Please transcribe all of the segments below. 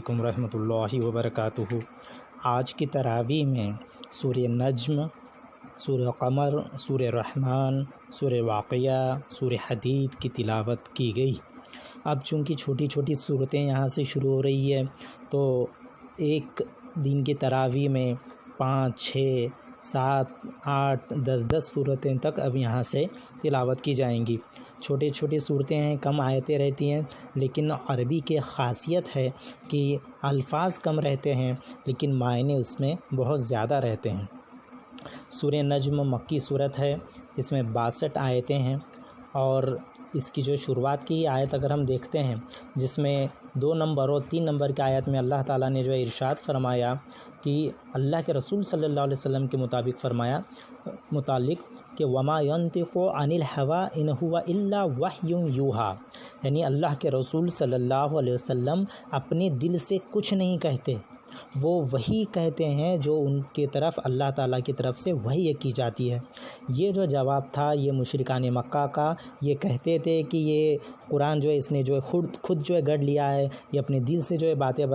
علیکم ورحمۃ اللہ وبرکاتہ۔ آج کی تراویح میں سورہ نجم، سورہ قمر، سورہ رحمان، سورہ واقعہ، سورہ حدید کی تلاوت کی گئی۔ اب چونکہ چھوٹی چھوٹی صورتیں یہاں سے شروع ہو رہی ہے تو ایک دن کی تراویح میں 5، 6، 7، 8، 10 صورتیں تک اب یہاں سے تلاوت کی جائیں گی۔ چھوٹی چھوٹی صورتیں ہیں، کم آیتیں رہتی ہیں، لیکن عربی کی خاصیت ہے کہ الفاظ کم رہتے ہیں لیکن معنی اس میں بہت زیادہ رہتے ہیں۔ سورہ نجم مکی صورت ہے، اس میں 62 آیتیں ہیں، اور اس کی جو شروعات کی آیت اگر ہم دیکھتے ہیں جس میں 2 نمبر اور 3 نمبر کی آیت میں اللہ تعالیٰ نے جو ارشاد فرمایا کہ اللہ کے رسول صلی اللہ علیہ وسلم کے متعلق کہ وما ينطق عن الهوى ان هو الا وحی یوحی، یعنی اللہ کے رسول صلی اللہ علیہ وسلم اپنے دل سے کچھ نہیں کہتے، وہ وحی کہتے ہیں جو ان کی طرف اللہ تعالیٰ کی طرف سے وحی کی جاتی ہے۔ یہ جو جواب تھا یہ مشرکان مکہ کا، یہ کہتے تھے کہ یہ قرآن جو ہے اس نے جو ہے خود جو ہے گڑھ لیا ہے، یہ اپنے دل سے جو ہے باتیں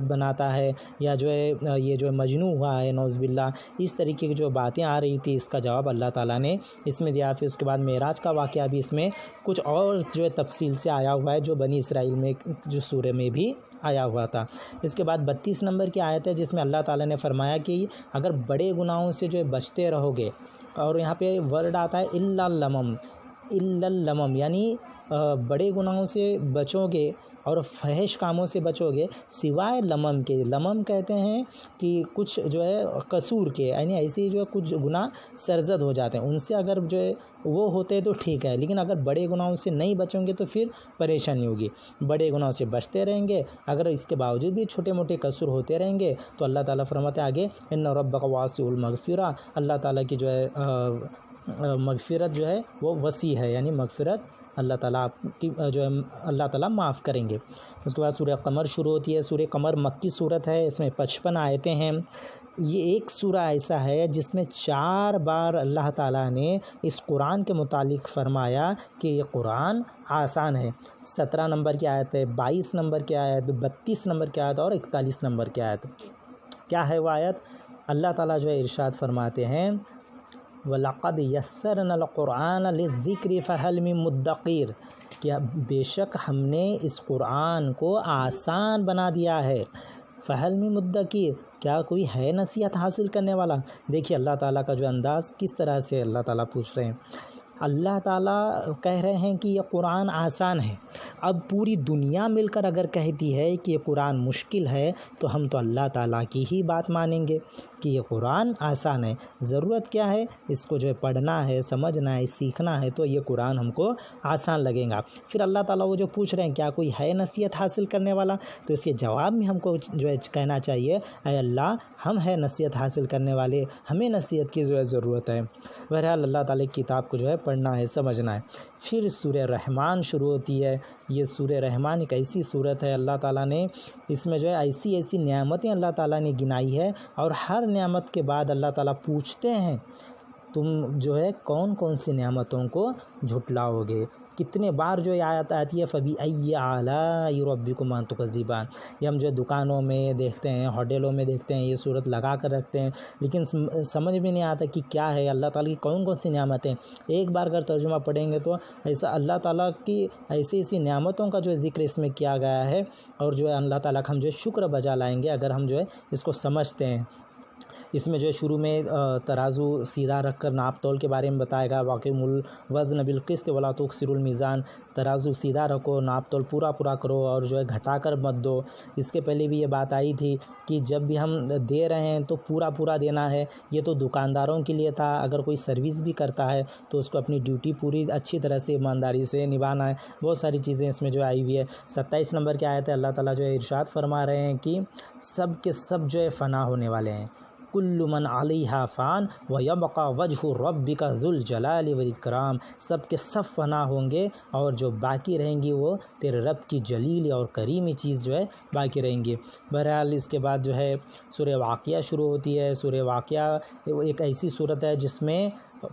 بناتا ہے، یا جو ہے یہ جو ہے مجنون ہوا ہے، نعوذ باللہ، اس طریقے کی جو باتیں آ رہی تھی، اس کا جواب اللہ تعالیٰ نے اس میں دیا۔ پھر اس کے بعد معراج کا واقعہ بھی اس میں کچھ اور جو ہے تفصیل سے آیا ہوا ہے، جو بنی اسرائیل میں جو سورہ میں بھی آیا ہوا تھا۔ اس کے بعد 32 نمبر کی آیت ہے جس میں اللہ تعالیٰ نے فرمایا کہ اگر بڑے گناہوں سے جو ہے بچتے رہو گے، اور یہاں پہ ورڈ آتا ہے الا اللمم، یعنی بڑے گناہوں سے بچو گے اور فحش کاموں سے بچو گے سوائے لمم کے۔ لمم کہتے ہیں کہ کچھ جو ہے قصور کے، یعنی ایسے جو ہے کچھ گناہ سرزد ہو جاتے ہیں، ان سے اگر جو ہے وہ ہوتے تو ٹھیک ہے، لیکن اگر بڑے گناہوں سے نہیں بچیں گے تو پھر پریشانی ہوگی۔ بڑے گناہوں سے بچتے رہیں گے، اگر اس کے باوجود بھی چھوٹے موٹے قصور ہوتے رہیں گے تو اللہ تعالیٰ فرماتے ہیں آگے ان ربک واسع المغفرہ، اللہ تعالیٰ کی جو ہے مغفرت جو ہے وہ وسیع ہے، یعنی مغفرت اللہ تعالیٰ کی جو ہے اللہ تعالیٰ معاف کریں گے۔ اس کے بعد سورہ قمر شروع ہوتی ہے۔ سورہ قمر مکی صورت ہے، اس میں 55 آیتیں ہیں۔ یہ ایک سورہ ایسا ہے جس میں 4 بار اللہ تعالیٰ نے اس قرآن کے متعلق فرمایا کہ یہ قرآن آسان ہے۔ 17 نمبر کی آیت ہے، 22 نمبر کی آیت، 32 نمبر کی آیت اور 41 نمبر کی آیت۔ کیا ہے وہ آیت؟ اللہ تعالیٰ جو ہے ارشاد فرماتے ہیں وَلَقَدْ يَسَّرْنَا الْقُرْآنَ لِلذِّكْرِ فَهَلْ مِن مُدَّكِرٍ، کیا بے شک ہم نے اس قرآن کو آسان بنا دیا ہے۔ فَهَلْ مِن مُدَّكِرٍ، کیا کوئی ہے نصیحت حاصل کرنے والا؟ دیکھیے اللہ تعالیٰ کا جو انداز کس طرح سے اللہ تعالیٰ پوچھ رہے ہیں۔ اللہ تعالیٰ کہہ رہے ہیں کہ یہ قرآن آسان ہے۔ اب پوری دنیا مل کر اگر کہتی ہے کہ یہ قرآن مشکل ہے تو ہم تو اللہ تعالیٰ کی ہی بات مانیں گے کہ یہ قرآن آسان ہے۔ ضرورت کیا ہے؟ اس کو جو ہے پڑھنا ہے، سمجھنا ہے، سیکھنا ہے، تو یہ قرآن ہم کو آسان لگے گا۔ پھر اللہ تعالیٰ وہ جو پوچھ رہے ہیں کیا کوئی ہے نصیحت حاصل کرنے والا، تو اس کے جواب میں ہم کو جو ہے کہنا چاہیے اے اللہ ہم ہیں نصیحت حاصل کرنے والے، ہمیں نصیحت کی جو ہے ضرورت ہے۔ بہرحال اللہ تعالیٰ کی کتاب کو جو ہے پڑھنا ہے، سمجھنا ہے۔ پھر سورہ رحمان شروع ہوتی ہے۔ یہ سورہ رحمان ایک ایسی صورت ہے، اللہ تعالیٰ نے اس میں جو ہے ایسی نعمتیں اللہ تعالیٰ نے گنائی ہے، اور ہر نعمت کے بعد اللہ تعالیٰ پوچھتے ہیں تم جو ہے کون کون سی نعمتوں کو جھٹلاؤ گے۔ کتنے بار جو یہ آیت آتی ہے فَبِأَيِّ آلَاءِ رَبِّكُمَا تُكَذِّبَانِ، یہ ہم جو دکانوں میں دیکھتے ہیں، ہوٹلوں میں دیکھتے ہیں، یہ صورت لگا کر رکھتے ہیں، لیکن سمجھ بھی نہیں آتا کہ کیا ہے اللہ تعالیٰ کی کون کون سی نعمتیں۔ ایک بار اگر ترجمہ پڑھیں گے تو ایسا اللہ تعالیٰ کی ایسی نعمتوں کا جو ہے ذکر اس میں کیا گیا ہے، اور جو ہے اللہ تعالیٰ کا ہم جو ہے شکر بجا لائیں گے اگر ہم جو ہے اس کو سمجھتے ہیں۔ اس میں جو ہے شروع میں ترازو سیدھا رکھ کر ناپ تول کے بارے میں بتائے گا، وَأَقِیمُوا الْوَزْنَ بِالْقِسْطِ وَلَا تُخْسِرُوا الْمِیزَانَ، ترازو سیدھا رکھو، ناپ تول پورا کرو، اور جو ہے گھٹا کر مت دو۔ اس کے پہلے بھی یہ بات آئی تھی کہ جب بھی ہم دے رہے ہیں تو پورا دینا ہے۔ یہ تو دکانداروں کے لیے تھا، اگر کوئی سروس بھی کرتا ہے تو اس کو اپنی ڈیوٹی پوری اچھی طرح سے ایمانداری سے نبھانا ہے۔ بہت ساری چیزیں اس میں جو آئی ہوئی ہے۔ 27 نمبر کی آیت ہے، اللہ تعالیٰ جو ہے ارشاد فرما رہے ہیں کہ سب کے سب جو ہے فنا ہونے والے ہیں، کل من علیہا فان ویبقى وجہ ربک ذو الجلال والاکرام، سب کے سب فنا ہوں گے اور جو باقی رہیں گی وہ تیرے رب کی جلیل اور کریمی چیز جو ہے باقی رہیں گی۔ بہرحال اس کے بعد جو ہے سورہ واقعہ شروع ہوتی ہے۔ سورہ واقعہ ایک ایسی صورت ہے جس میں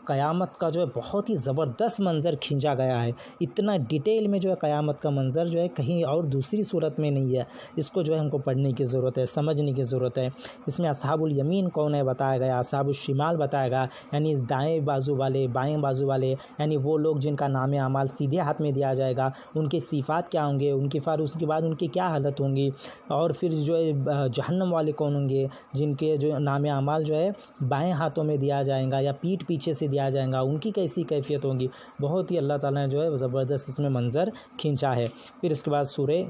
قیامت کا جو ہے بہت ہی زبردست منظر کھینچا گیا ہے، اتنا ڈیٹیل میں جو ہے قیامت کا منظر جو ہے کہیں اور دوسری صورت میں نہیں ہے۔ اس کو جو ہے ہم کو پڑھنے کی ضرورت ہے، سمجھنے کی ضرورت ہے۔ اس میں اصحاب الیمین کون ہے بتایا گیا، اصحاب الشمال بتایا گیا، یعنی دائیں بازو والے، بائیں بازو والے، یعنی وہ لوگ جن کا نام اعمال سیدھے ہاتھ میں دیا جائے گا، ان کے صفات کیا ہوں گے، ان کی اس کے بعد ان کی کیا حالت ہوں گی، اور پھر جو ہے جہنم والے کون ہوں گے جن کے جو نام اعمال جو ہے بائیں ہاتھوں میں دیا جائے گا یا پیٹھ پیچھے سے دیا جائے گا، ان کی کیسی کیفیت ہوگی۔ بہت ہی اللہ تعالیٰ نے جو ہے زبردست اس میں منظر کھینچا ہے۔ پھر اس کے بعد سورہ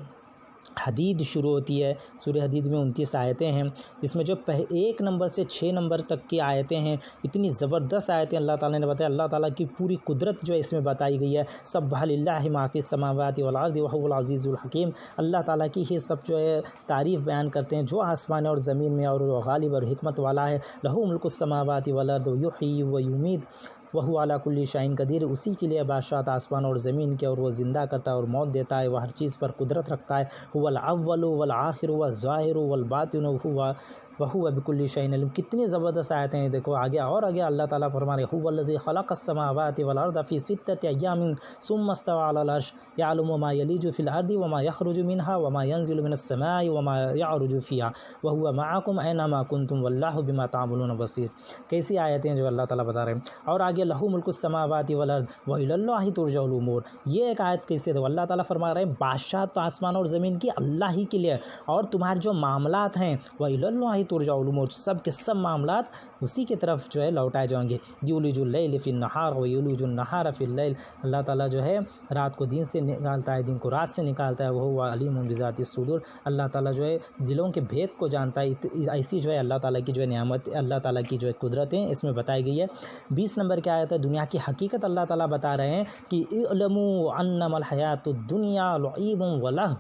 حدید شروع ہوتی ہے۔ سورہ حدید میں 29 آیتیں ہیں۔ اس میں جو 1 نمبر سے 6 نمبر تک کی آیتیں ہیں، اتنی زبردست آیتیں اللہ تعالیٰ نے بتایا۔ اللہ تعالیٰ کی پوری قدرت جو ہے اس میں بتائی گئی ہے۔ سبح للہ ما فی السماوات والارض وہو العزیز الحکیم، اللہ تعالیٰ کی ہی سب جو ہے تعریف بیان کرتے ہیں جو آسمان اور زمین میں، اور وہ غالب اور حکمت والا ہے۔ لہو ملک السماوات والارض یحیی و یمیت وہو علی کل شیء قدیر، اسی کے لیے بادشاہت آسمان اور زمین کے، اور وہ زندہ کرتا ہے اور موت دیتا ہے، وہ ہر چیز پر قدرت رکھتا ہے۔ هو الاول والآخر والظاہر والباطن وہو بکل شیء علیم۔ کتنی زبردست آیتیں ہیں، دیکھو آگے اور آگے اللہ تعالیٰ فرما رہے هو الذی خلق السماوات والارض فی 6 ایام ثم استوى علی العرش یعلم ما یلج فی الارض وما یخرج منها وما ینزل من السماء وما یعرج فیها وهو معکم اینما کنتم واللہ بما تعملون بصیر۔ کیسی آیتیں جو اللہ تعالیٰ بتا رہے ہیں۔ اور آگے لہو ملک السماوات والارض والی اللہ ترجع الامور، یہ ایک آیت کیسے ہے، اللہ تعالیٰ فرما رہے ہیں بادشاہت تو آسمان اور زمین کی اللہ ہی کے لیے، اور تمہارے جو معاملات ہیں والی اللہ ترجع الامور، سب کے سب معاملات اسی کی طرف جو ہے لوٹائے جائیں گے۔ یولج اللیل فی النہار ویولج النہار فی اللیل، اللہ تعالیٰ جو ہے رات کو دن سے نکالتا ہے، دن کو رات سے نکالتا ہے۔ وہ علیم بذات الصدور، اللہ تعالیٰ جو ہے دلوں کے بھید کو جانتا ہے۔ ایسی جو ہے اللہ تعالیٰ کی جو ہے نعمت، اللہ تعالیٰ کی جو ہے قدرتیں اس میں بتائی گئی ہے۔ 20 نمبر کی آیت ہے، دنیا کی حقیقت اللہ تعالیٰ بتا رہے ہیں کہ اعلموا انما الحیات الدنیا لعب ولہو،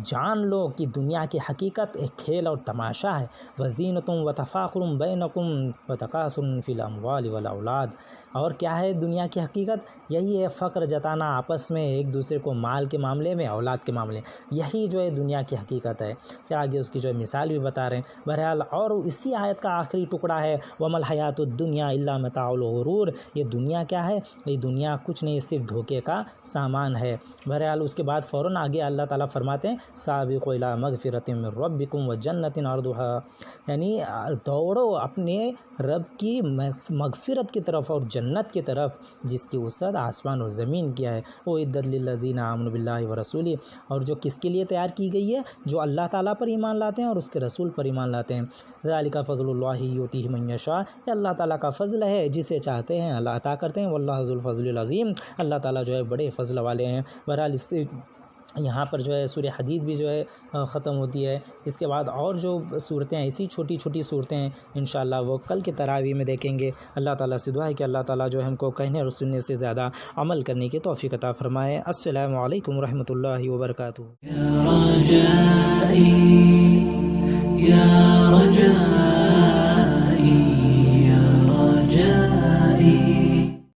جان لو کہ دنیا کی حقیقت ایک کھیل اور تماشا ہے۔ وزینۃ وتفاخر بینکم وتکاثر فی الاموال والاولاد، اور کیا ہے دنیا کی حقیقت؟ یہی ہے فقر جتانا آپس میں ایک دوسرے کو، مال کے معاملے میں، اولاد کے معاملے میں، یہی جو ہے دنیا کی حقیقت ہے۔ پھر آگے اس کی جو ہے مثال بھی بتا رہے ہیں۔ بہرحال اور اسی آیت کا آخری ٹکڑا ہے وما الحیات الدنیا الا متاع الغرور، یہ دنیا کیا ہے؟ یہ دنیا کچھ نہیں، صرف دھوکے کا سامان ہے۔ بہرحال اس کے بعد فوراً آگے اللہ تعالیٰ فرماتے ہیں سابقوا الی مغفرۃ من ربکم وجنۃ عرضها، یعنی دوڑو اپنے رب کی مغفرت کی طرف اور جنت کی طرف جس کی وسعت آسمان اور زمین کیا ہے۔ اعدت للذین آمنوا باللہ ورسولہ، اور جو کس کے لیے تیار کی گئی ہے؟ جو اللہ تعالیٰ پر ایمان لاتے ہیں اور اس کے رسول پر ایمان لاتے ہیں۔ ذالک فضل اللہ یؤتیہ من یشاء، یہ اللہ تعالیٰ کا فضل ہے، جسے چاہتے ہیں اللہ عطا کرتے ہیں۔ واللہ ذو الفضل العظیم، اللہ تعالیٰ جو ہے بڑے فضل والے ہیں۔ بہرحال اس سے یہاں پر جو ہے سورہ حدید بھی جو ہے ختم ہوتی ہے۔ اس کے بعد اور جو صورتیں ایسی چھوٹی چھوٹی صورتیں ہیں انشاءاللہ وہ کل کے تراویح میں دیکھیں گے۔ اللہ تعالیٰ سے دعا ہے کہ اللہ تعالیٰ جو ہے ہم کو کہنے اور سننے سے زیادہ عمل کرنے کی توفیق عطا فرمائے۔ السلام علیکم ورحمۃ اللہ وبرکاتہ۔